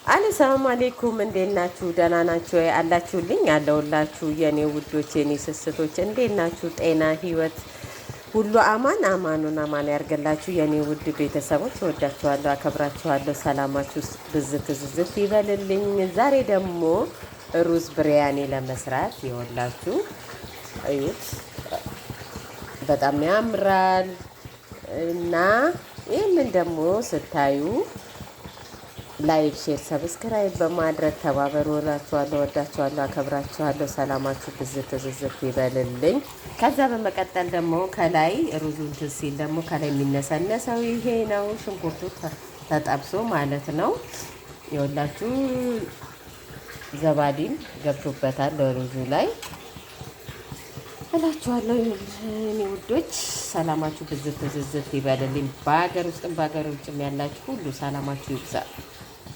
ሰላም አለይኩም እንዴት ናችሁ? ደህና ናችሁ ወይ? አላችሁልኝ አለሁላችሁ የኔ ውዶች የኔ ስስቶች እንዴት ናችሁ? ጤና ህይወት ሁሉ አማን አማኑን አማን ያርገላችሁ የኔ ውድ ቤተሰቦች። እወዳችኋለሁ፣ አከብራችኋለሁ። ሰላማችሁ ብዝት ዝዝት ይበልልኝ። ዛሬ ደግሞ ሩዝ ብሪያኒ ለመስራት ይወላችሁ እዩት፣ በጣም ያምራል እና ይህንን ደግሞ ስታዩ ላይክ፣ ሼር፣ ሰብስክራይብ በማድረግ ተባበሩ እላችኋለሁ። ወዳችኋለሁ፣ አከብራችኋለሁ። ሰላማችሁ ብዝት ዝዝት ይበልልኝ። ከዛ በመቀጠል ደግሞ ከላይ ሩዙ እንትን ሲል ደግሞ ከላይ የሚነሰነሰው ይሄ ነው፣ ሽንኩርቱ ተጠብሶ ማለት ነው። የወላችሁ ዘባዲን ገብቶበታል ሩዙ ላይ እላችኋለሁ። እኔ ውዶች ሰላማችሁ ብዝት ዝዝት ይበልልኝ። በሀገር ውስጥም በሀገር ውጭም ያላችሁ ሁሉ ሰላማችሁ ይብዛ።